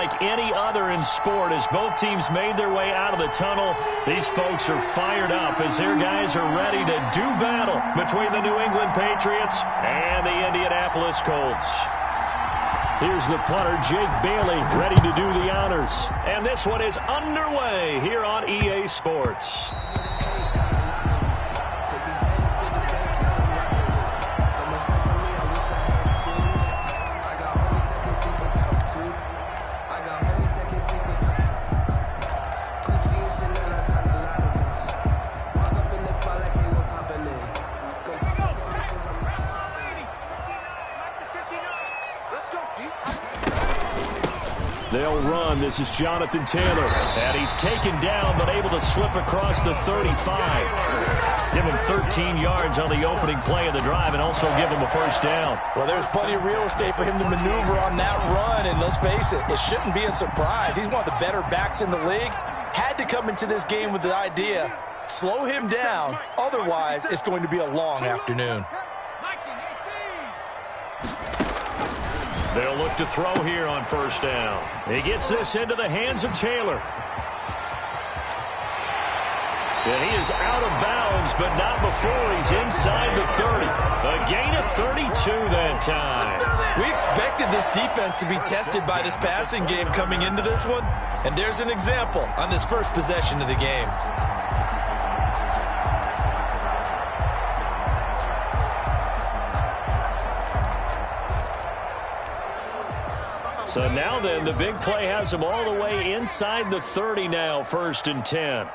unlike any other in sport. As both teams made their way out of the tunnel, these folks are fired up as their guys are ready to do battle between the New England Patriots and the Indianapolis Colts. Here's the punter, Jake Bailey, ready to do the honors. And this one is underway here on EA Sports. They'll run. This is Jonathan Taylor. And he's taken down, but able to slip across the 35. Give him 13 yards on the opening play of the drive and also give him a first down. Well, there's plenty of real estate for him to maneuver on that run. And let's face it, it shouldn't be a surprise. He's one of the better backs in the league. Had to come into this game with the idea, slow him down. Otherwise, it's going to be a long afternoon. They'll look to throw here on first down. He gets this into the hands of Taylor. And he is out of bounds, but not before he's inside the 30. A gain of 32 that time. We expected this defense to be tested by this passing game coming into this one. And there's an example on this first possession of the game. So now then, the big play has them all the way inside the 30 now, 1st and 10.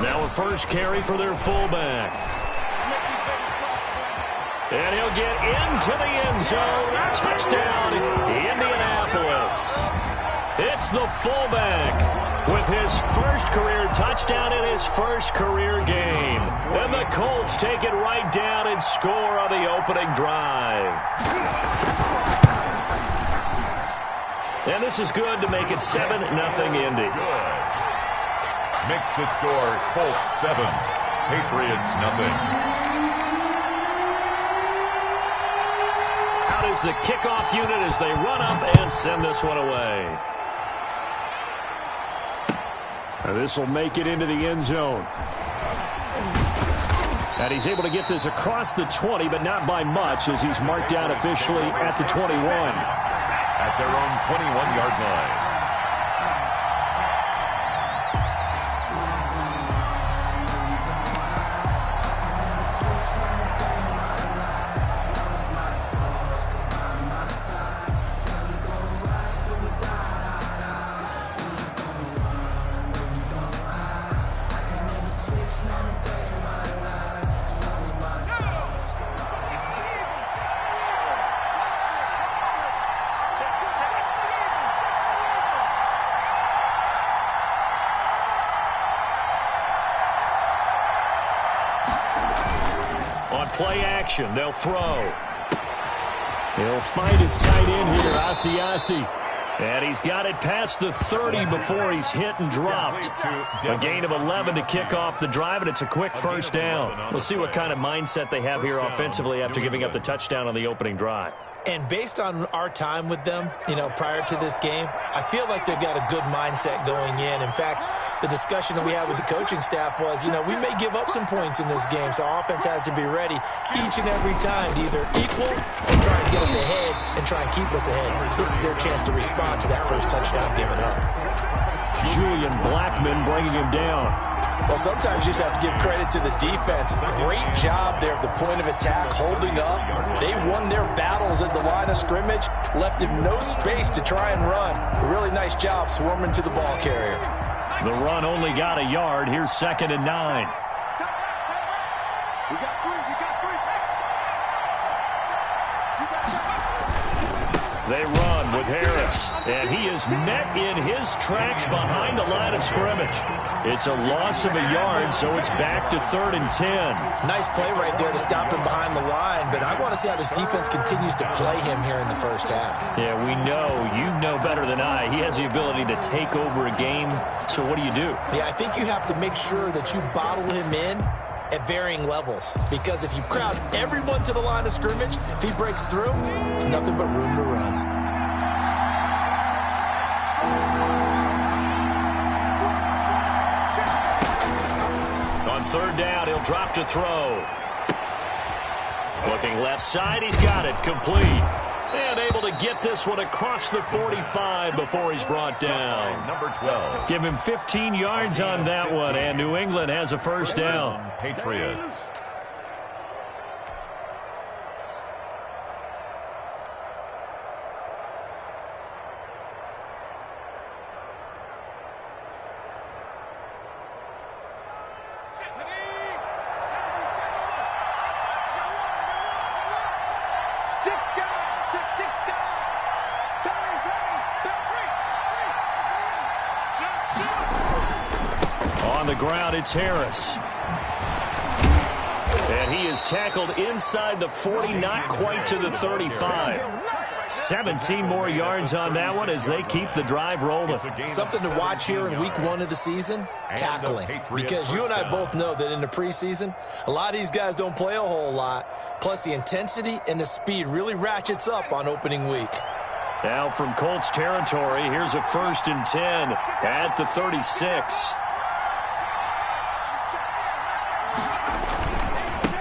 Now a first carry for their fullback. And he'll get into the end zone. Touchdown, Indianapolis. It's the fullback with his first career touchdown in his first career game. And the Colts take it right down and score on the opening drive. And this is good to make it 7-0 Indy. Good. Makes the score Colts 7, Patriots 0. Out is the kickoff unit as they run up and send this one away. And this will make it into the end zone. And he's able to get this across the 20, but not by much as he's marked down officially at the 21. At their own 21-yard line. Play action. They'll throw. He'll find his tight end here, Asiasi. And he's got it past the 30 before he's hit and dropped. A gain of 11 to kick off the drive, and it's a quick first down. We'll see what kind of mindset they have here offensively after giving up the touchdown on the opening drive. And based on our time with them, prior to this game, I feel like they've got a good mindset going in. In fact, the discussion that we had with the coaching staff was, we may give up some points in this game, so our offense has to be ready each and every time to either equal or try and get us ahead and try and keep us ahead. This is their chance to respond to that first touchdown given up. Julian Blackman bringing him down. Well, sometimes you just have to give credit to the defense. Great job there at the point of attack, holding up. They won their battles at the line of scrimmage, left him no space to try and run. A really nice job swarming to the ball carrier. The run only got a yard. Here's 2nd and 9. They run with Harris, and he is met in his tracks behind the line of scrimmage. It's a loss of a yard, so it's back to 3rd and 10. Nice play right there to stop him behind the line, but I want to see how this defense continues to play him here in the first half. Yeah, we know. You know better than I. He has the ability to take over a game, so what do you do? Yeah, I think you have to make sure that you bottle him in at varying levels, because if you crowd everyone to the line of scrimmage, if he breaks through, there's nothing but room to run. He'll drop to throw. Looking left side, he's got it, complete. And able to get this one across the 45 before he's brought down. Number 12. Give him 15 yards on that one, and New England has a first down. Patriots. On the ground, it's Harris. And he is tackled inside the 40, not quite to the 35. 17 more yards on that one as they keep the drive rolling. Something to watch here in week 1 of the season, tackling. Because you and I both know that in the preseason, a lot of these guys don't play a whole lot. Plus, the intensity and the speed really ratchets up on opening week. Now from Colts territory, here's a 1st and 10 at the 36.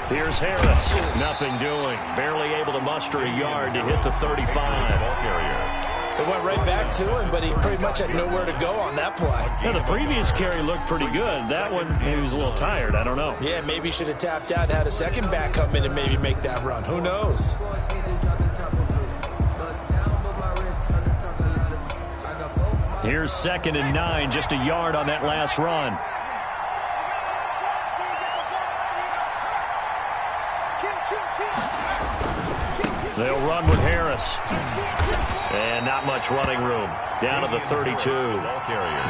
Here's Harris. Nothing doing. Barely able to muster a yard to hit the 35. It went right back to him, but he pretty much had nowhere to go on that play. Yeah, the previous carry looked pretty good. That one, maybe he was a little tired. I don't know. Yeah, maybe he should have tapped out and had a second back come in and maybe make that run. Who knows? Here's 2nd and 9, just a yard on that last run. They'll run with Harris. And not much running room. Down to the 32.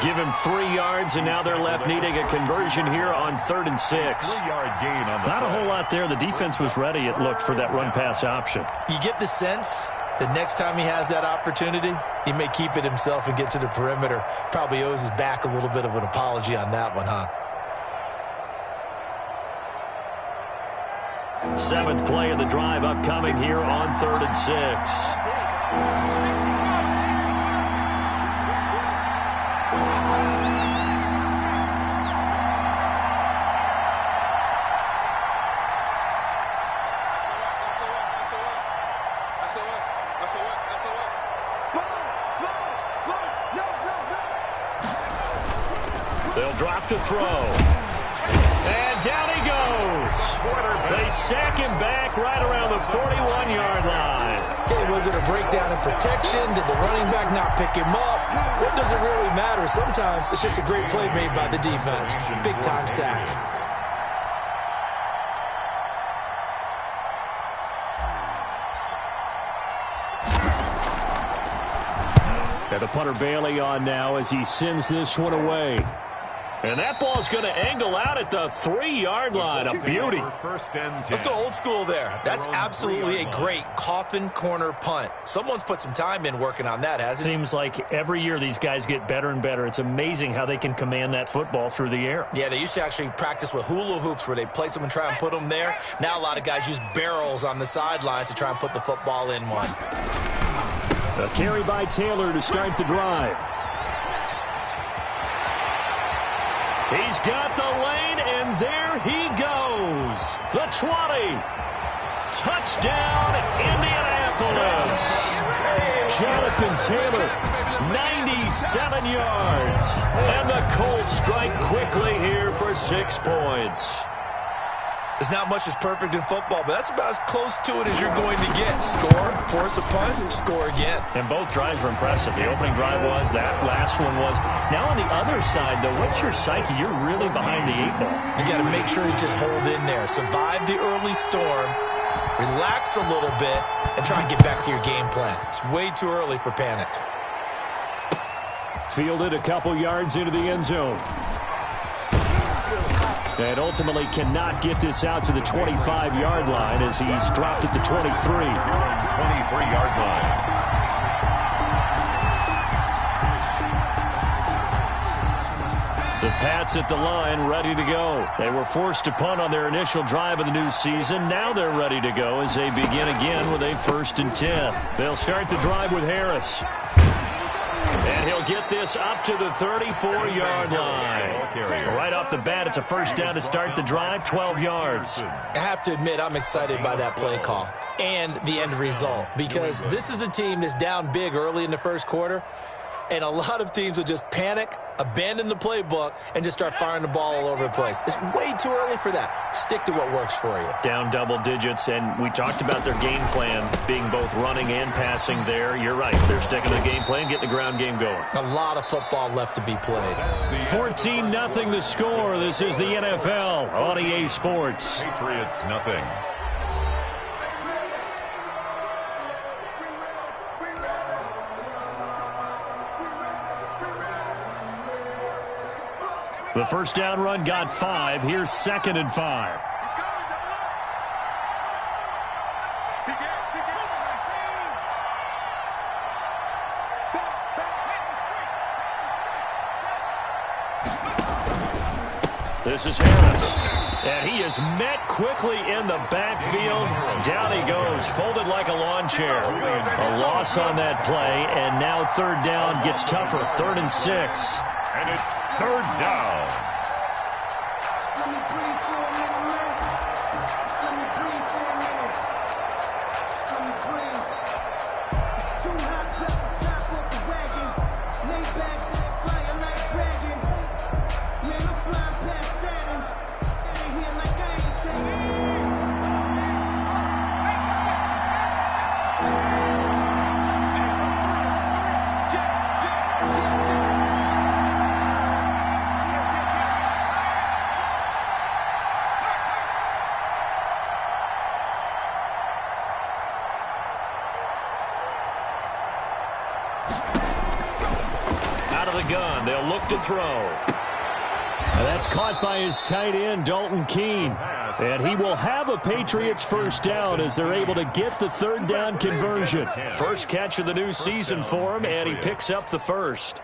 Give him 3 yards, and now they're left needing a conversion here on 3rd and 6. Not a whole lot there. The defense was ready, it looked, for that run-pass option. You get the sense that next time he has that opportunity, he may keep it himself and get to the perimeter. Probably owes his back a little bit of an apology on that one, huh? 7th play of the drive upcoming here on 3rd and 6. They'll drop to throw. And down he goes. They sack him back right around the 41-yard line. Okay, was it a breakdown in protection? Did the running back not pick him up? What does it really matter? Sometimes it's just a great play made by the defense. Big-time sack. And the punter Bailey on now as he sends this one away. And that ball's going to angle out at the 3-yard line. A beauty. Let's go old school there. That's absolutely a great coffin corner punt. Someone's put some time in working on that, hasn't it? Seems like every year these guys get better and better. It's amazing how they can command that football through the air. Yeah, they used to actually practice with hula hoops where they place them and try and put them there. Now a lot of guys use barrels on the sidelines to try and put the football in one. A carry by Taylor to start the drive. He's got the lane, and there he goes. The 20. Touchdown, Indianapolis. Jonathan Taylor, 97 yards. And the Colts strike quickly here for 6 points. There's not much that's perfect in football, but that's about as close to it as you're going to get. Score, force a punt, score again. And both drives were impressive. The opening drive was, that last one was. Now on the other side, though, what's your psyche? You're really behind the 8 ball. You got to make sure you just hold in there. Survive the early storm, relax a little bit, and try and get back to your game plan. It's way too early for panic. Fielded a couple yards into the end zone. And ultimately cannot get this out to the 25-yard line as he's dropped at the 23. 23-yard line. The Pats at the line, ready to go. They were forced to punt on their initial drive of the new season. Now they're ready to go as they begin again with a 1st and 10. They'll start the drive with Harris. And he'll get this up to the 34-yard line. Right off the bat, it's a first down to start the drive, 12 yards. I have to admit, I'm excited by that play call and the end result, because this is a team that's down big early in the first quarter, and a lot of teams will just panic, abandon the playbook, and just start firing the ball all over the place. It's way too early for that. Stick to what works for you. Down double digits, and we talked about their game plan being both running and passing there. You're right. They're sticking to the game plan, getting the ground game going. A lot of football left to be played. 14-0 the score. This is the NFL on EA Sports. Patriots nothing. The first down run got 5. Here's 2nd and 5. This is Harris. And he is met quickly in the backfield. Down he goes, folded like a lawn chair. A loss on that play, and now third down gets tougher. 3rd and 6. And it's 3rd down. Gun. They'll look to throw. And that's caught by his tight end, Dalton Keene. And he will have a Patriots first down as they're able to get the 3rd down conversion. First catch of the new season for him, and he picks up the first.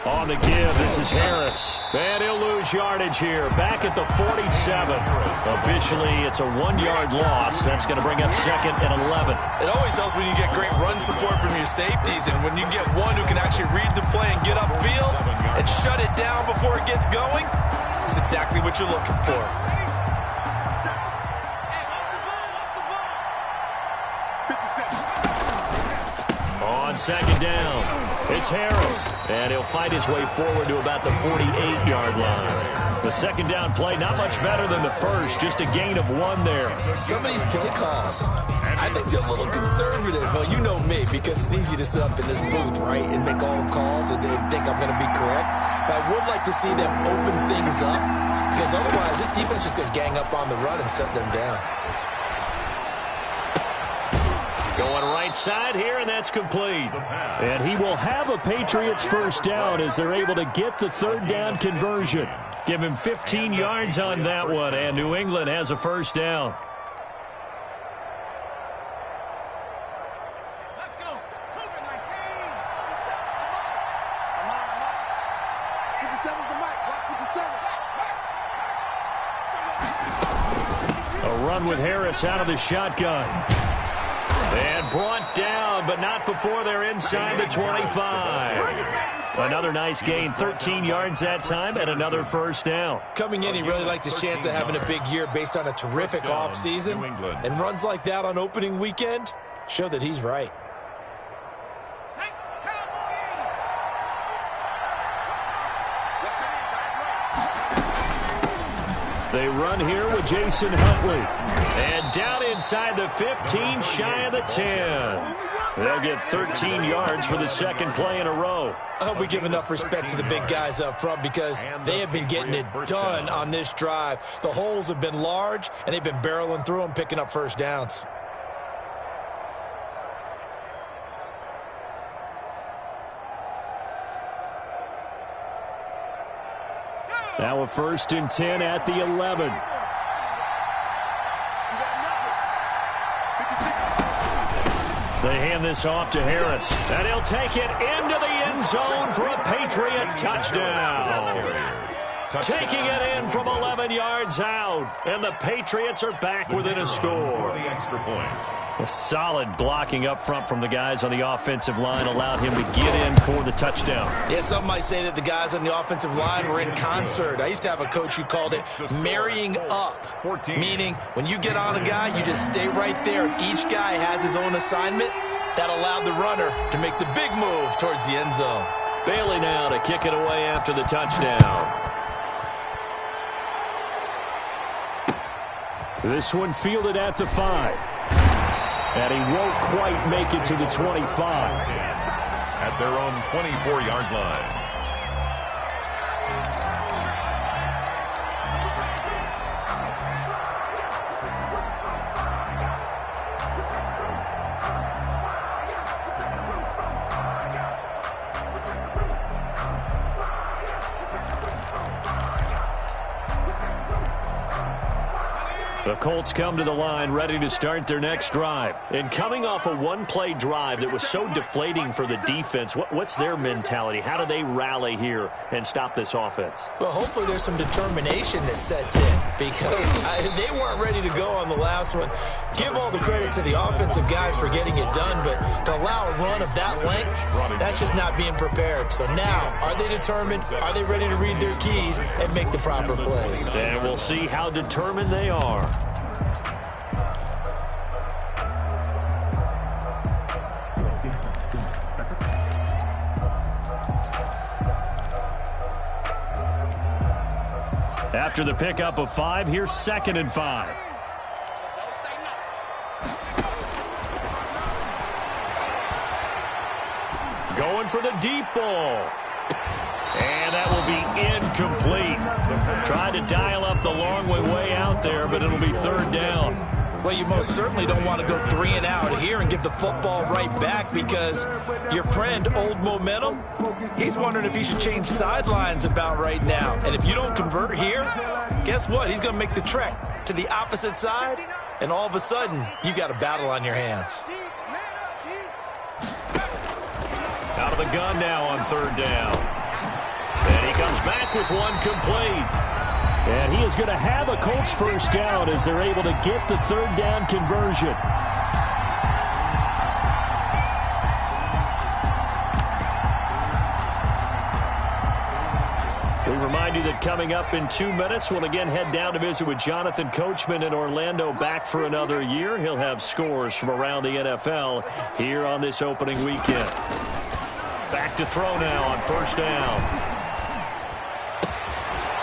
On the give, this is Harris. And he'll lose yardage here. Back at the 47. Officially, it's a 1-yard loss. That's going to bring up 2nd and 11. It always helps when you get great run support from your safeties, and when you get one who can actually read the play and get upfield and shut it down before it gets going, it's exactly what you're looking for. On 2nd down, it's Harris, and he'll fight his way forward to about the 48-yard line. The 2nd down play, not much better than the first, just a gain of 1 there. Some of these play calls, I think they're a little conservative. Well, you know me, because it's easy to sit up in this booth, right, and make all the calls and think I'm going to be correct. But I would like to see them open things up, because otherwise this defense is going to gang up on the run and shut them down. Going right side here, and that's complete. And he will have a Patriots first down as they're able to get the 3rd down conversion. Give him 15 yards on that one, and New England has a first down. Let's go. Cougar 19. A run with Harris out of the shotgun. And brought down, but not before they're inside the 25. Another nice gain, 13 yards that time, and another first down. Coming in, he really liked his chance of having a big year based on a terrific offseason. And runs like that on opening weekend show that he's right. They run here with Jason Huntley. And down inside the 15, shy of the 10. They'll get 13 yards for the 2nd play in a row. I hope we give enough respect to the big guys up front, because they have been getting it done on this drive. The holes have been large, and they've been barreling through them, picking up first downs. Now a 1st and 10 at the 11. They hand this off to Harris, and he'll take it into the end zone for a Patriot touchdown. Taking it in from 11 yards out, and the Patriots are back within a score. The extra point. A solid blocking up front from the guys on the offensive line allowed him to get in for the touchdown. Yeah, some might say that the guys on the offensive line were in concert. I used to have a coach who called it marrying up, meaning when you get on a guy, you just stay right there. Each guy has his own assignment. That allowed the runner to make the big move towards the end zone. Bailey now to kick it away after the touchdown. This one fielded at the 5. And he won't quite make it to the 25. At their own 24-yard line. The Colts come to the line ready to start their next drive. And coming off a one-play drive that was so deflating for the defense, what's their mentality? How do they rally here and stop this offense? Well, hopefully there's some determination that sets in because they weren't ready to go on the last one. Give all the credit to the offensive guys for getting it done, but to allow a run of that length, that's just not being prepared. So now, are they determined? Are they ready to read their keys and make the proper plays? And we'll see how determined they are. After the pickup of 5, here's 2nd and 5. Going for the deep ball. And that will be incomplete. Tried to dial up the long way out there, but it'll be 3rd down. Well, you most certainly don't want to go 3 and out here and get the football right back because your friend, Old Momentum, he's wondering if he should change sidelines about right now. And if you don't convert here, guess what? He's going to make the trek to the opposite side, and all of a sudden, you got a battle on your hands. Out of the gun now on 3rd down. And he comes back with one complete. And he is going to have a Colts first down as they're able to get the 3rd down conversion. We remind you that coming up in 2 minutes, we'll again head down to visit with Jonathan Coachman in Orlando, back for another year. He'll have scores from around the NFL here on this opening weekend. Back to throw now on 1st down.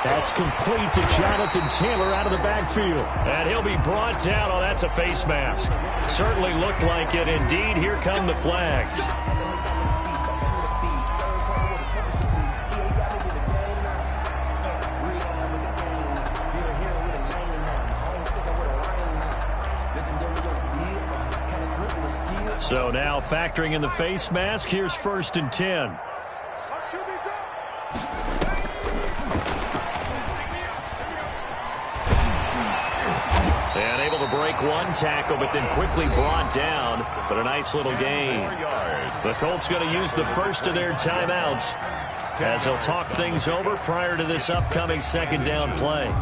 That's complete to Jonathan Taylor out of the backfield. And he'll be brought down. Oh, that's a face mask. Certainly looked like it. Indeed, here come the flags. So now factoring in the face mask, here's 1st and 10. And able to break one tackle, but then quickly brought down. But a nice little gain. The Colts going to use the first of their timeouts as they'll talk things over prior to this upcoming 2nd down play.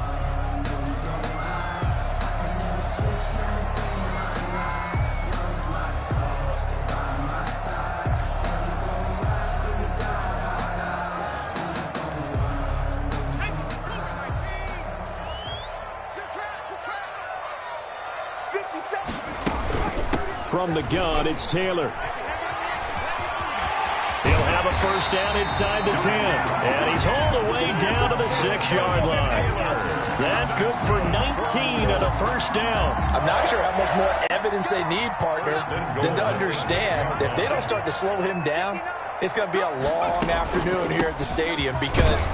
From the gun, it's Taylor. He'll have a first down inside the 10. And he's all the way down to the 6-yard line. That good for 19 and a first down. I'm not sure how much more evidence they need, partner, than to understand that if they don't start to slow him down, it's going to be a long afternoon here at the stadium because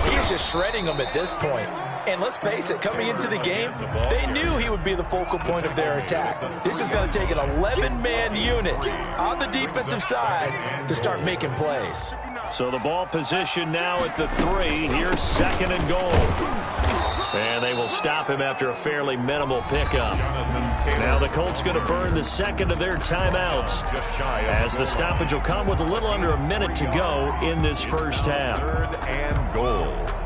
he's just shredding them at this point. And let's face it, coming into the game, they knew he would be the focal point of their attack. This is going to take an 11-man unit on the defensive side to start making plays. So the ball position now at the 3. Here's 2nd and goal. And they will stop him after a fairly minimal pickup. Now the Colts going to burn the second of their timeouts, as the stoppage will come with a little under a minute to go in this first half. 3rd and goal.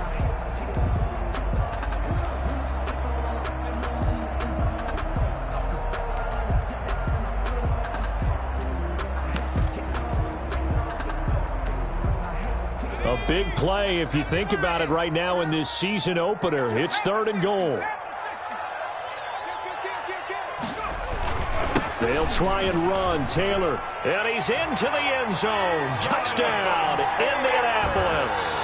A big play if you think about it right now in this season opener. It's 3rd and goal. They'll try and run. Taylor. And he's into the end zone. Touchdown, Indianapolis.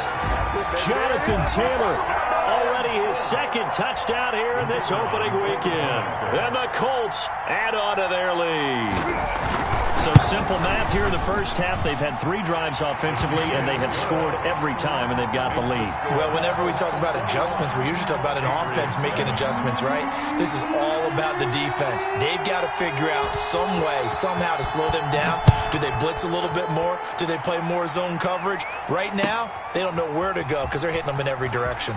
Jonathan Taylor. Already his second touchdown here in this opening weekend. And the Colts add on to their lead. So simple math here in the first half. They've had 3 drives offensively, and they have scored every time, and they've got the lead. Well, whenever we talk about adjustments, we usually talk about an offense making adjustments, right? This is all about the defense. They've got to figure out some way, somehow to slow them down. Do they blitz a little bit more? Do they play more zone coverage? Right now, they don't know where to go because they're hitting them in every direction.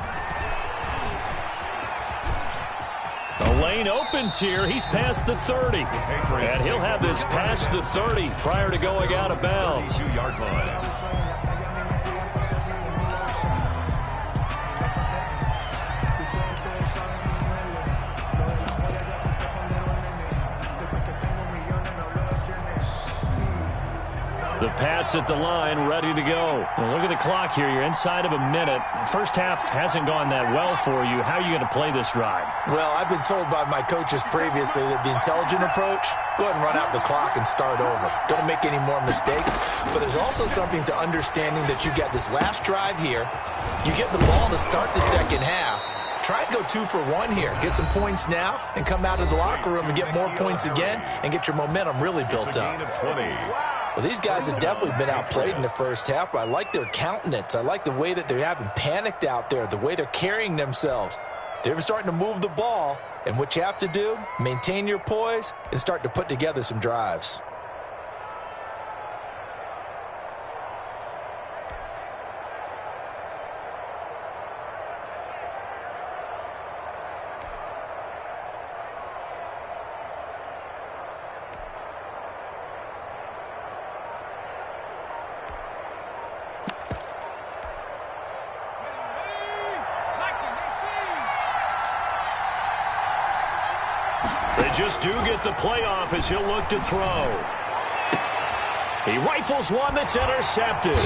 The lane opens here. He's past the 30. And he'll have this past the 30 prior to going out of bounds. 2-yard line. The Pats at the line, ready to go. Well, look at the clock here. You're inside of a minute. First half hasn't gone that well for you. How are you going to play this drive? Well, I've been told by my coaches previously that the intelligent approach, go ahead and run out the clock and start over. Don't make any more mistakes. But there's also something to understanding that you got this last drive here. You get the ball to start the second half. Try and go 2 for 1 here. Get some points now and come out of the locker room and get more points again and get your momentum really built up. Well, these guys have definitely been outplayed in the first half, but I like their countenance. I like the way that they haven't panicked out there, the way they're carrying themselves. They're starting to move the ball, and what you have to do, maintain your poise and start to put together some drives. They just do get the playoff as he'll look to throw. He rifles one that's intercepted.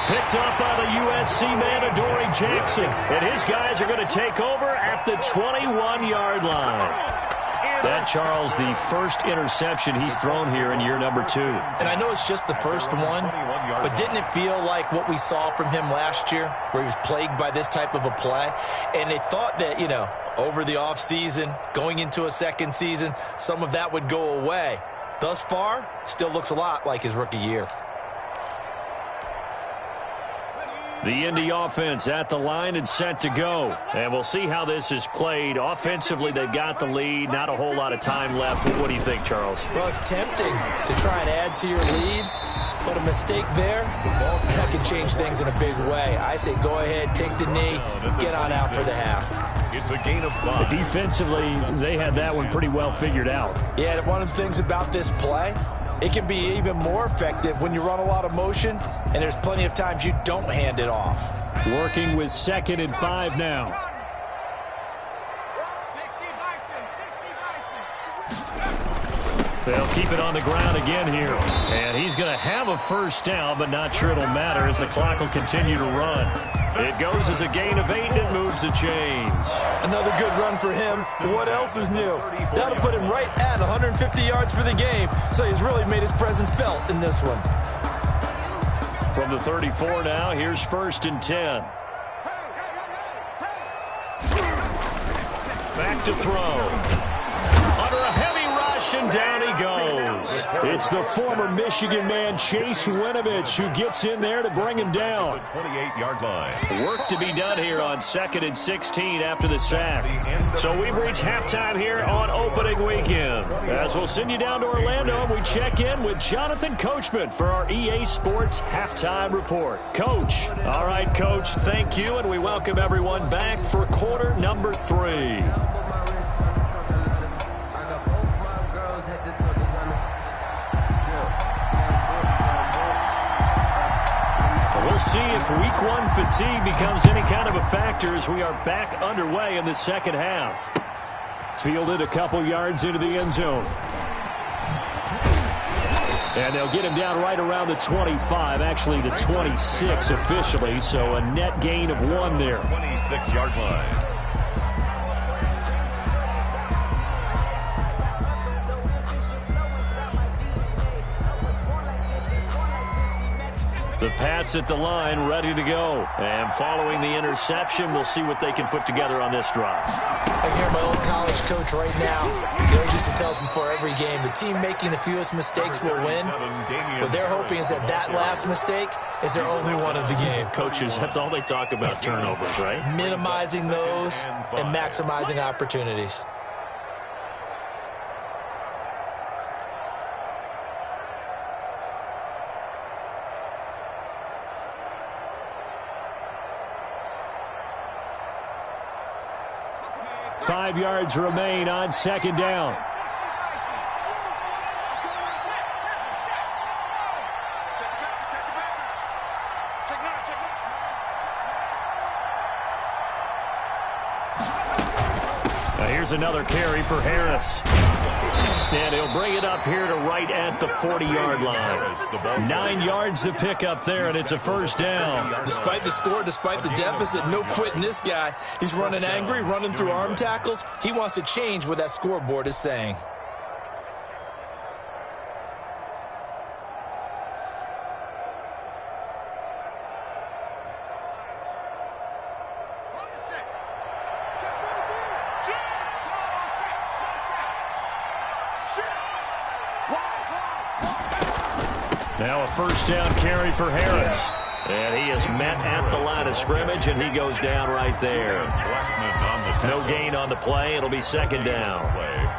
Picked up by the USC man, Adoree Jackson. And his guys are going to take over at the 21-yard line. That, Charles, the first interception he's thrown here in year number 2. And I know it's just the first one, but didn't it feel like what we saw from him last year, where he was plagued by this type of a play? And they thought that, over the offseason, going into a second season, some of that would go away. Thus far, still looks a lot like his rookie year. The Indy offense at the line and set to go. And we'll see how this is played. Offensively, they've got the lead. Not a whole lot of time left. What do you think, Charles? Well, it's tempting to try and add to your lead, but a mistake there, well, that could change things in a big way. I say go ahead, take the knee, get on out for the half. It's a gain of 5. Defensively, they had that one pretty well figured out. Yeah, and one of the things about this play, it can be even more effective when you run a lot of motion, and there's plenty of times you don't hand it off. Working with 2nd and 5 now. They'll keep it on the ground again here. And he's going to have a first down, but not sure it'll matter as the clock will continue to run. It goes as a gain of 8 and it moves the chains. Another good run for him. What else is new? That'll put him right at 150 yards for the game. So he's really made his presence felt in this one. From the 34 now, here's 1st and 10. Back to throw. Under a heavy rush, and down he goes. it's the former Michigan man, Chase Winovich, who gets in there to bring him down. 28-yard line. Work to be done here on 2nd and 16 after the sack. So we've reached halftime here on opening weekend. As we'll send you down to Orlando, and we check in with Jonathan Coachman for our EA Sports Halftime Report. Coach. All right, Coach, thank you, and we welcome everyone back for quarter number 3. We'll see if Week 1 fatigue becomes any kind of a factor as we are back underway in the second half. Fielded a couple yards into the end zone. And they'll get him down right around the 25, actually the 26 officially, so a net gain of 1 there. 26-yard line. The Pats at the line, ready to go. And following the interception, we'll see what they can put together on this drive. I hear my old college coach right now. He always used to tell us before every game, the team making the fewest mistakes will win. What they're hoping is that last mistake is their only one of the game. Coaches, that's all they talk about, turnovers, right? Minimizing those and maximizing opportunities. Five yards remain on second down. Now here's another carry for Harris. And he'll bring it up here to right at the 40-yard line. 9 yards to pick up there, and it's a first down. Despite the score, despite the deficit, no quitting this guy. He's running angry, running through arm tackles. He wants to change what that scoreboard is saying. Now a first down carry for Harris. And he is met at the line of scrimmage, and he goes down right there. No gain on the play. It'll be second down.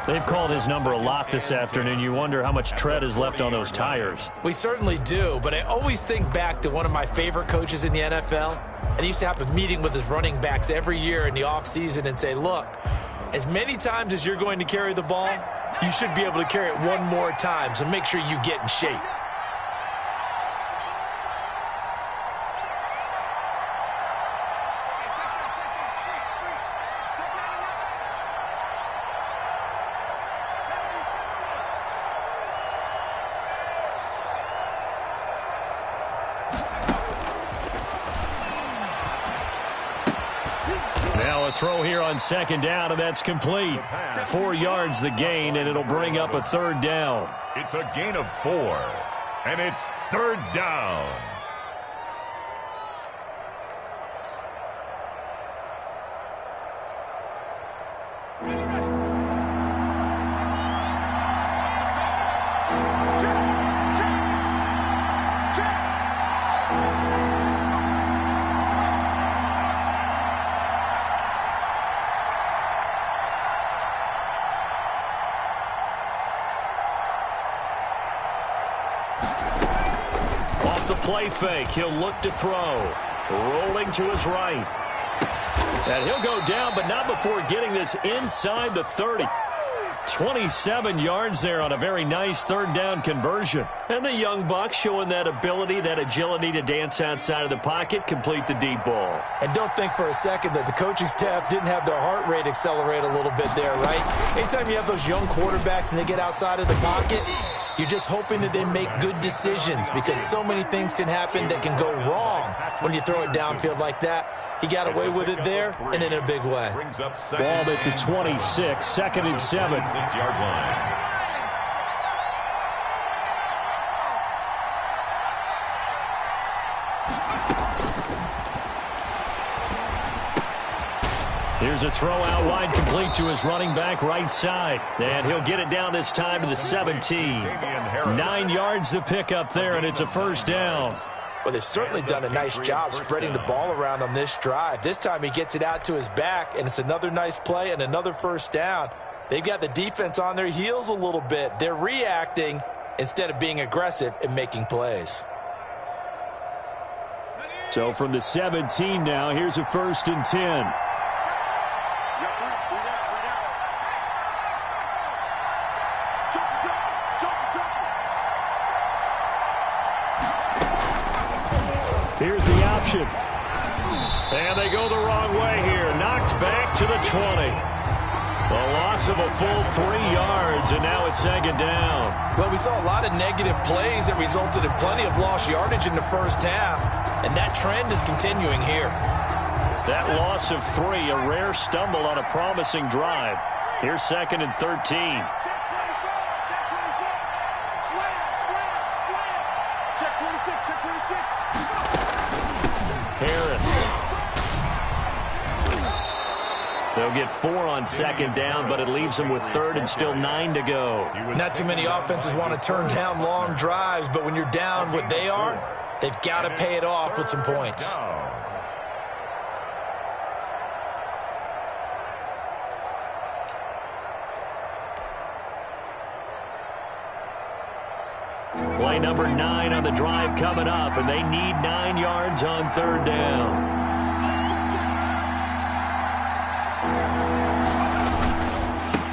They've called his number a lot this afternoon. You wonder how much tread is left on those tires. We certainly do, but I always think back to one of my favorite coaches in the NFL. And he used to have a meeting with his running backs every year in the offseason and say, look, as many times as you're going to carry the ball, you should be able to carry it one more time, so make sure you get in shape. Throw here on second down, and that's complete. 4 yards the gain, and it'll bring up a third down. It's a gain of 4, and it's third down. Play fake. He'll look to throw. Rolling to his right. And he'll go down, but not before getting this inside the 30. 27 yards there on a very nice third down conversion. And the young buck showing that ability, that agility to dance outside of the pocket, complete the deep ball. And don't think for a second that the coaching staff didn't have their heart rate accelerate a little bit there, right? Anytime you have those young quarterbacks and they get outside of the pocket, you're just hoping that they make good decisions because so many things can happen that can go wrong when you throw it downfield like that. He got away with it there and in a big way. Ball at the 26, second and 7. 6-yard line. Here's a throw out wide, complete to his running back right side. And he'll get it down this time to the 17. 9 yards to pick up there, and it's a first down. Well, they've certainly done a nice job spreading the ball around on this drive. This time he gets it out to his back, and it's another nice play and another first down. They've got the defense on their heels a little bit. They're reacting instead of being aggressive and making plays. So from the 17 now, here's a 1st and 10. Here's the option. And they go the wrong way here. Knocked back to the 20. A loss of a full 3 yards, and now it's 2nd down. Well, we saw a lot of negative plays that resulted in plenty of lost yardage in the first half, and that trend is continuing here. That loss of 3, a rare stumble on a promising drive. Here's 2nd and 13. Harris. They'll get 4 on 2nd down, but it leaves them with 3rd and still 9 to go. Not too many offenses want to turn down long drives, but when you're down what they are, they've got to pay it off with some points. Play number 9 on the drive coming up, and they need 9 yards on 3rd down.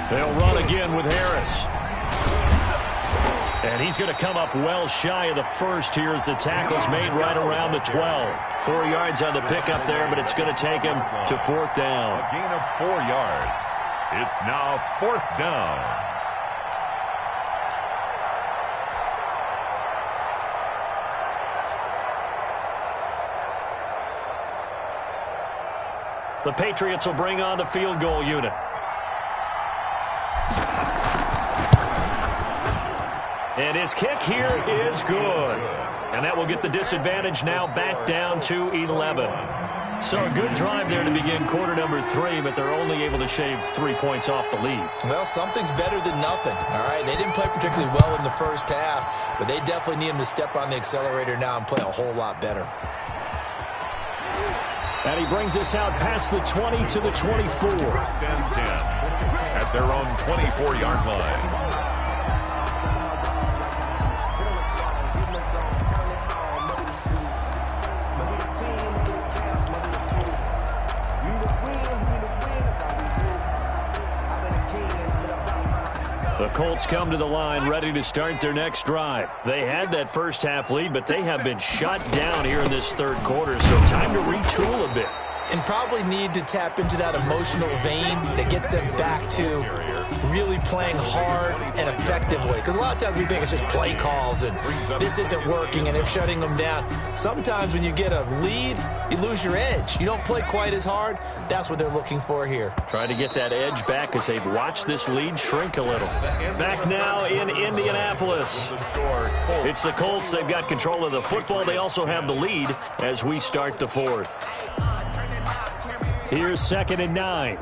They'll run again with Harris. And he's going to come up well shy of the first here as the tackle's made right around the 12. 4 yards on the pickup there, but it's going to take him to 4th down. A gain of 4 yards. It's now 4th down. The Patriots will bring on the field goal unit. And his kick here is good. And that will get the disadvantage now back down to 11. So a good drive there to begin quarter number 3, but they're only able to shave 3 points off the lead. Well, something's better than nothing, all right? They didn't play particularly well in the first half, but they definitely need him to step on the accelerator now and play a whole lot better. And he brings us out past the 20 to the 24. 1st and 10 at their own 24-yard line. The Colts come to the line ready to start their next drive. They had that first half lead, but they have been shut down here in this 3rd quarter, so time to retool a bit. And probably need to tap into that emotional vein that gets them back to really playing hard and effectively. Because a lot of times we think it's just play calls and this isn't working and they're shutting them down. Sometimes when you get a lead, you lose your edge. You don't play quite as hard. That's what they're looking for here. Try to get that edge back as they've watched this lead shrink a little. Back now in Indianapolis. It's the Colts. They've got control of the football. They also have the lead as we start the 4th. Here's 2nd and 9.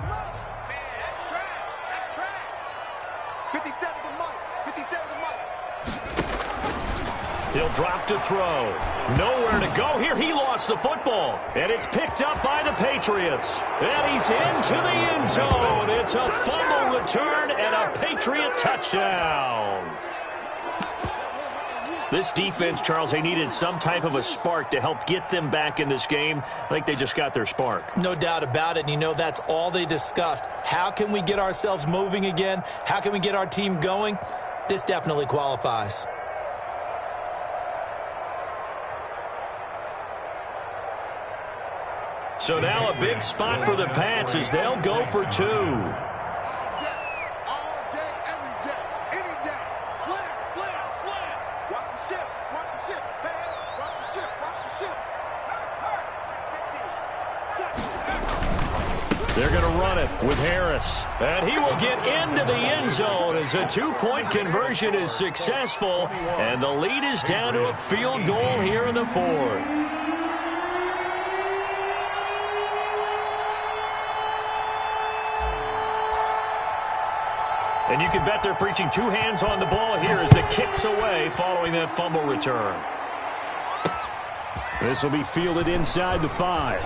He'll drop to throw. Nowhere to go here. He lost the football. And it's picked up by the Patriots. And he's into the end zone. It's a fumble return and a Patriot touchdown. This defense, Charles, they needed some type of a spark to help get them back in this game. I think they just got their spark. No doubt about it. And you know that's all they discussed. How can we get ourselves moving again? How can we get our team going? This definitely qualifies. So now a big spot for the Pats as they'll go for 2. They're going to run it with Harris. And he will get into the end zone as a 2-point conversion is successful. And the lead is down to a field goal here in the 4th. And you can bet they're preaching two hands on the ball here as the kick's away following that fumble return. This will be fielded inside the 5.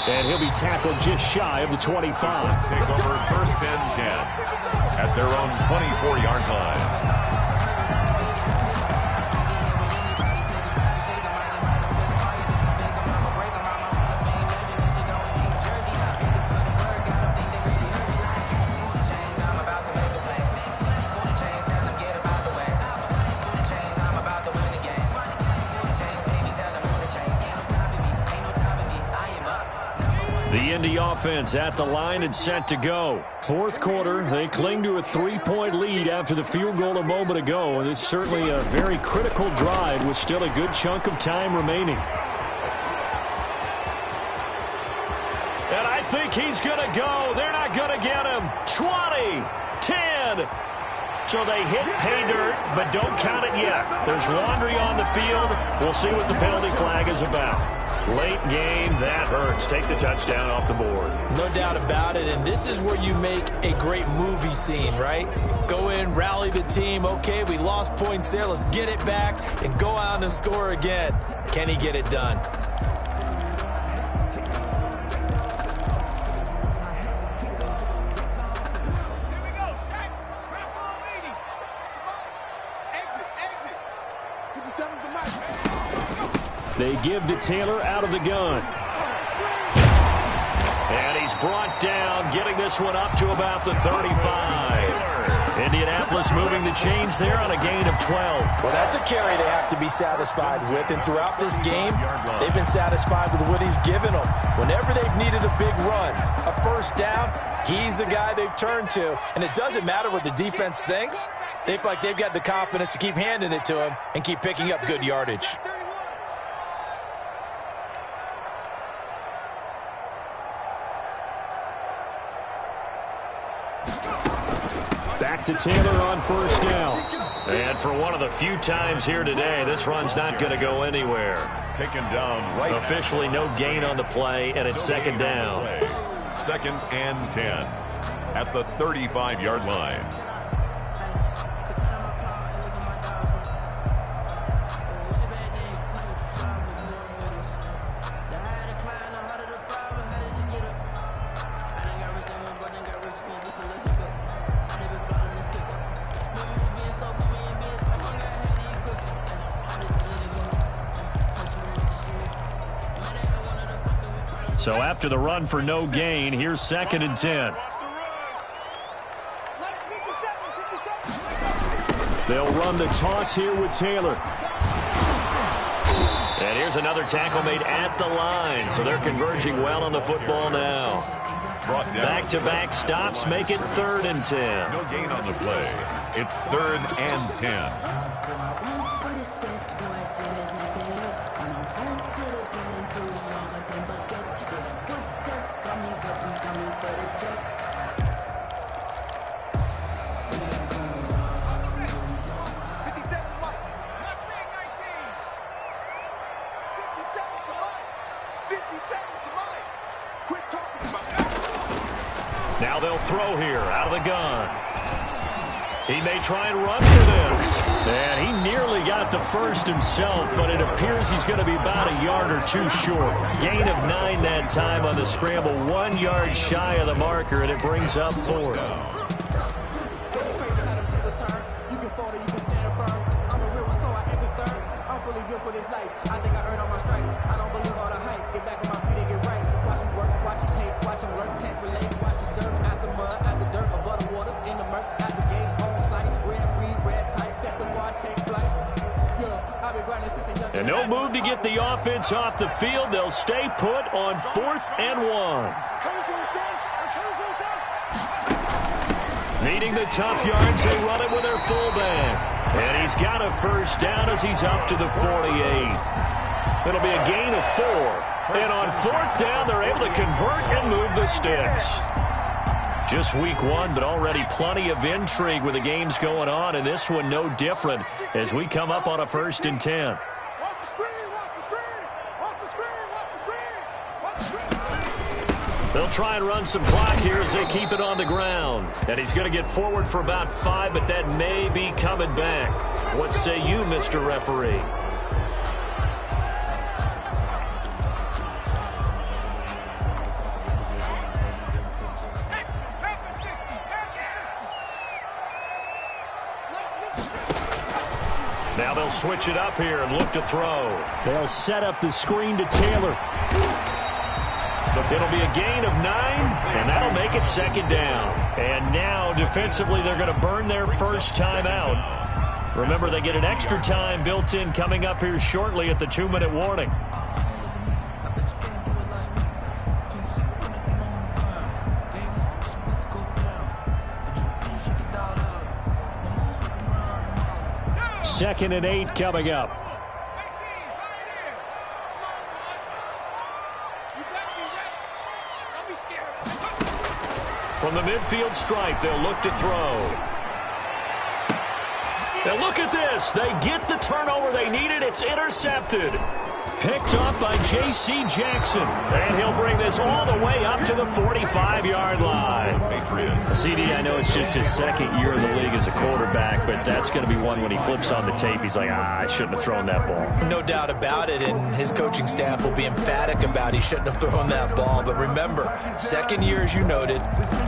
And he'll be tackled just shy of the 25. Take over 1st and 10 at their own 24-yard line. The Indy offense at the line and set to go. Fourth quarter, they cling to a 3-point lead after the field goal a moment ago, and it's certainly a very critical drive with still a good chunk of time remaining. And I think he's going to go. They're not going to get him. 20, 10. So they hit pay dirt, but don't count it yet. There's laundry on the field. We'll see what the penalty flag is about. Late game, that hurts. Take the touchdown off the board. No doubt about it, and this is where you make a great movie scene, right? Go in, rally the team. Okay, we lost points there. Let's get it back and go out and score again. Can he get it done? They give to Taylor out of the gun. And he's brought down, getting this one up to about the 35. Indianapolis moving the chains there on a gain of 12. Well, that's a carry they have to be satisfied with. And throughout this game, they've been satisfied with what he's given them. Whenever they've needed a big run, a first down, he's the guy they've turned to. And it doesn't matter what the defense thinks. They feel like they've got the confidence to keep handing it to him and keep picking up good yardage. Back to Taylor on first down. And for one of the few times here today, this run's not going to go anywhere. Taken down right. Officially no gain on the play, and it's second down. 2nd and 10 at the 35-yard line. So after the run for no gain, here's 2nd and 10. They'll run the toss here with Taylor. And here's another tackle made at the line. So they're converging well on the football now. Back-to-back stops make it 3rd and 10. No gain on the play. It's 3rd and 10. Now they'll throw here out of the gun. He may try and run for this. And he nearly got the first himself, but it appears he's going to be about a yard or two short. Gain of 9 that time on the scramble. 1 yard shy of the marker, and it brings up 4th. And no move to get the offense off the field. They'll stay put on 4th and 1. Needing the tough yards, they run it with their fullback. And he's got a first down as he's up to the 48. It'll be a gain of 4. And on 4th down, they're able to convert and move the sticks. Just week 1, but already plenty of intrigue with the games going on, and this one no different as we come up on a 1st and 10. They'll They'll try and run some clock here as they keep it on the ground. And he's going to get forward for about 5, but that may be coming back. What say you, Mr. Referee? Now they'll switch it up here and look to throw. They'll set up the screen to Taylor. It'll be a gain of 9, and that'll make it second down. And now, defensively, they're going to burn their first time out. Remember, they get an extra time built in coming up here shortly at the 2-minute warning. Second and 8 coming up. From the midfield stripe, they'll look to throw. And look at this. They get the turnover they needed. It's intercepted. Picked up by J.C. Jackson. And he'll bring this all the way up to the 45-yard line. CD, I know it's just his second year in the league as a quarterback, but that's going to be one when he flips on the tape. He's like, I shouldn't have thrown that ball. No doubt about it, and his coaching staff will be emphatic about he shouldn't have thrown that ball. But remember, second year, as you noted,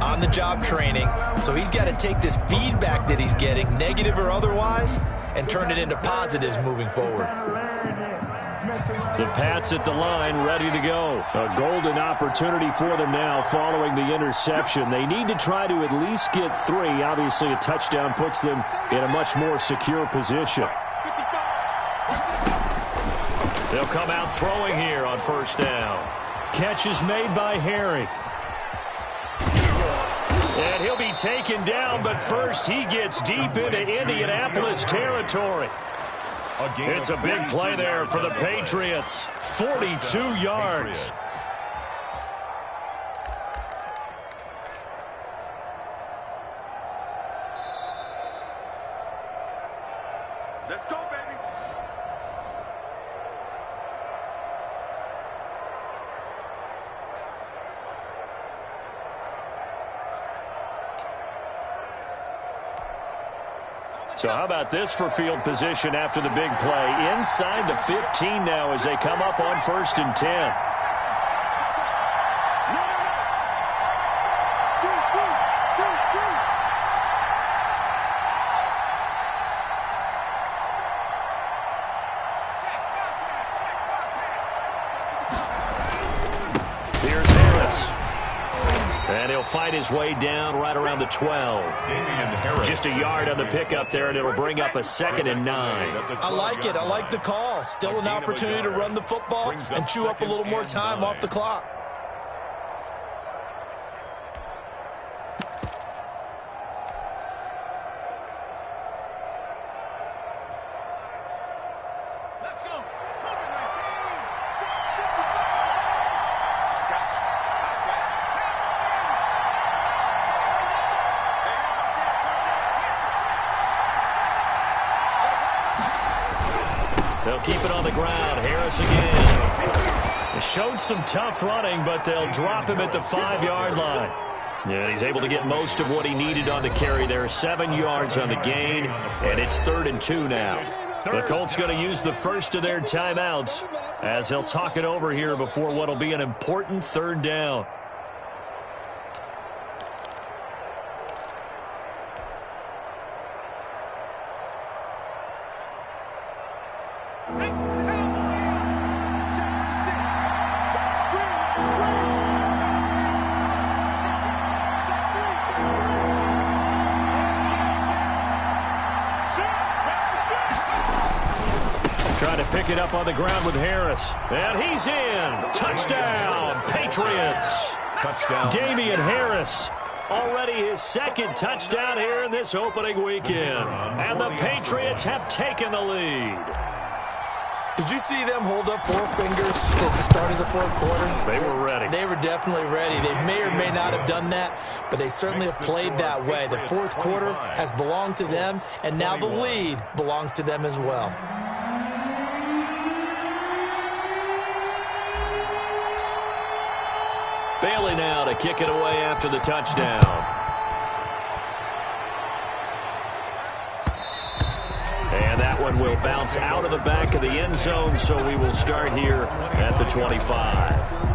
on-the-job training. So he's got to take this feedback that he's getting, negative or otherwise, and turn it into positives moving forward. The Pats at the line, ready to go. A golden opportunity for them now following the interception. They need to try to at least get 3. Obviously, a touchdown puts them in a much more secure position. They'll come out throwing here on first down. Catch is made by Harry. And he'll be taken down, but first he gets deep into Indianapolis territory. It's a big play there for the Patriots. 42 yards. Let's go, baby. So how about this for field position after the big play? Inside the 15 now as they come up on 1st and 10. Here's Harris. And he'll fight his way down right around the 12. Just a yard on the pickup there, and it'll bring up a 2nd and 9. I like it. I like the call. Still an opportunity to run the football and chew up a little more time off the clock. Let's go. They'll keep it on the ground. Harris again. They showed some tough running, but they'll drop him at the 5-yard line. Yeah, he's able to get most of what he needed on the carry there. 7 yards on the gain, and it's 3rd and 2 now. The Colts going to use the first of their timeouts as they'll talk it over here before what will be an important 3rd down. Trying to pick it up on the ground with Harris. And he's in. Touchdown, Patriots. Touchdown. Damian Harris. Already his 2nd touchdown here in this opening weekend. And the Patriots have taken the lead. Did you see them hold up 4 fingers at the start of the 4th quarter? They were ready. They were definitely ready. They may or may not have done that, but they certainly have played that way. The 4th quarter has belonged to them, and now the lead belongs to them as well. Bailey now to kick it away after the touchdown. And that one will bounce out of the back of the end zone, so we will start here at the 25.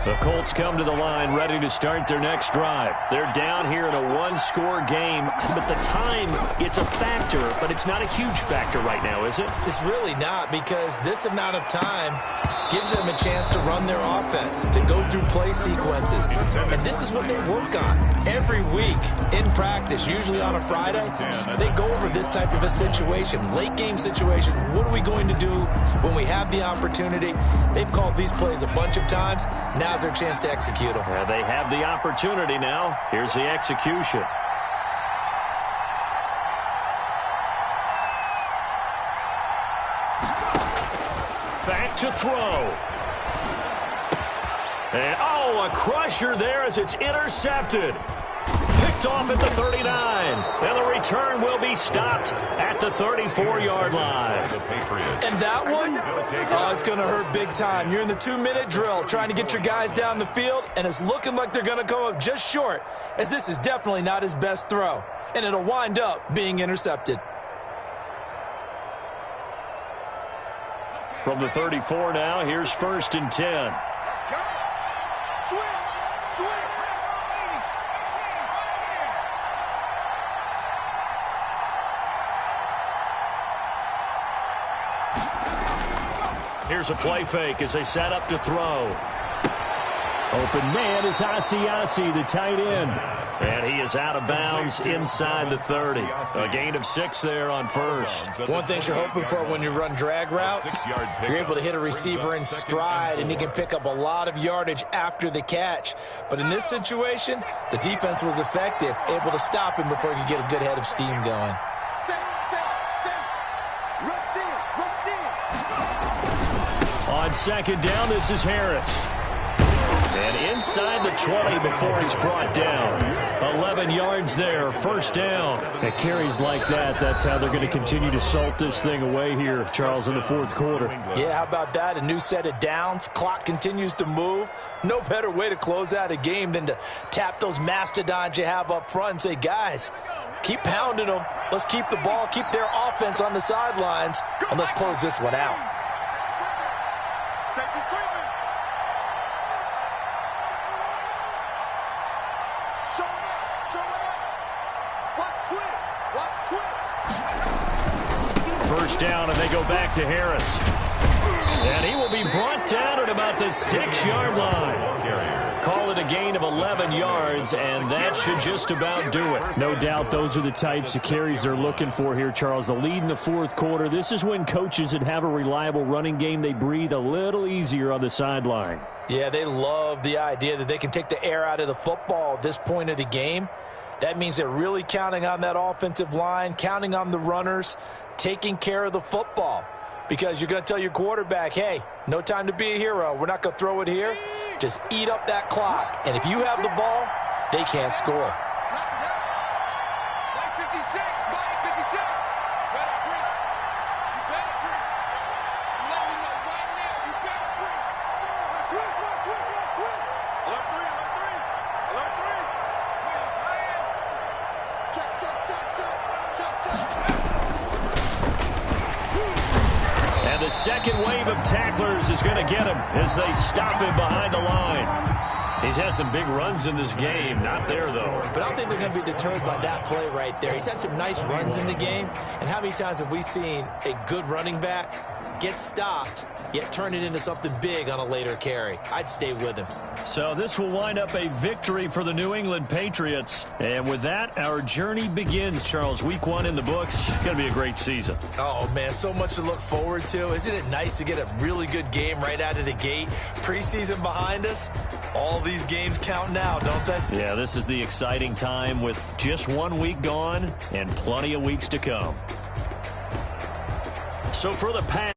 The Colts come to the line ready to start their next drive. They're down here in a one-score game, but the time, it's a factor, but it's not a huge factor right now, is it? It's really not, because this amount of time gives them a chance to run their offense, to go through play sequences. And this is what they work on every week in practice, usually on a Friday. They go over this type of a situation, late-game situation. What are we going to do when we have the opportunity? They've called these plays a bunch of times. Now's their chance to execute them. They have the opportunity now. Here's the execution. Back to throw. And, a crusher there as it's intercepted. Picked off at the 39. And the return will be stopped at the 34-yard line. And that one, it's going to hurt big time. You're in the 2-minute drill trying to get your guys down the field, and it's looking like they're going to come up just short, as this is definitely not his best throw. And it'll wind up being intercepted. From the 34 now, here's 1st and 10. Let's go. Switch. Here's a play fake as they set up to throw. Open man is Asiasi, the tight end. And he is out of bounds inside the 30. A gain of 6 there on first. One thing you're hoping for when you run drag routes, you're able to hit a receiver in stride, and he can pick up a lot of yardage after the catch. But in this situation, the defense was effective, able to stop him before he could get a good head of steam going. On 2nd down, this is Harris. And inside the 20 before he's brought down. 11 yards there, 1st down. At carries like that, that's how they're going to continue to salt this thing away here, Charles, in the 4th quarter. Yeah, how about that? A new set of downs. Clock continues to move. No better way to close out a game than to tap those mastodons you have up front and say, guys, keep pounding them. Let's keep the ball, keep their offense on the sidelines, and let's close this one out. First down, and they go back to Harris. And he will be brought down at about the 6-yard line. Call it a gain of 11 yards, and that should just about do it. No doubt those are the types of carries they're looking for here, Charles. The lead in the 4th quarter. This is when coaches that have a reliable running game, they breathe a little easier on the sideline. Yeah, they love the idea that they can take the air out of the football at this point of the game. That means they're really counting on that offensive line, counting on the runners, taking care of the football. Because you're going to tell your quarterback, hey, no time to be a hero. We're not going to throw it here. Just eat up that clock. And if you have the ball, they can't score. And the second wave of tacklers is going to get him as they stop him behind the line. He's had some big runs in this game. Not there, though. But I don't think they're going to be deterred by that play right there. He's had some nice runs in the game. And how many times have we seen a good running back get stopped, yet turn it into something big on a later carry? I'd stay with him. So this will wind up a victory for the New England Patriots. And with that, our journey begins, Charles. Week 1 in the books. Going to be a great season. Oh, man, so much to look forward to. Isn't it nice to get a really good game right out of the gate? Preseason behind us. All these games count now, don't they? Yeah, this is the exciting time with just 1 week gone and plenty of weeks to come. So for the Pats.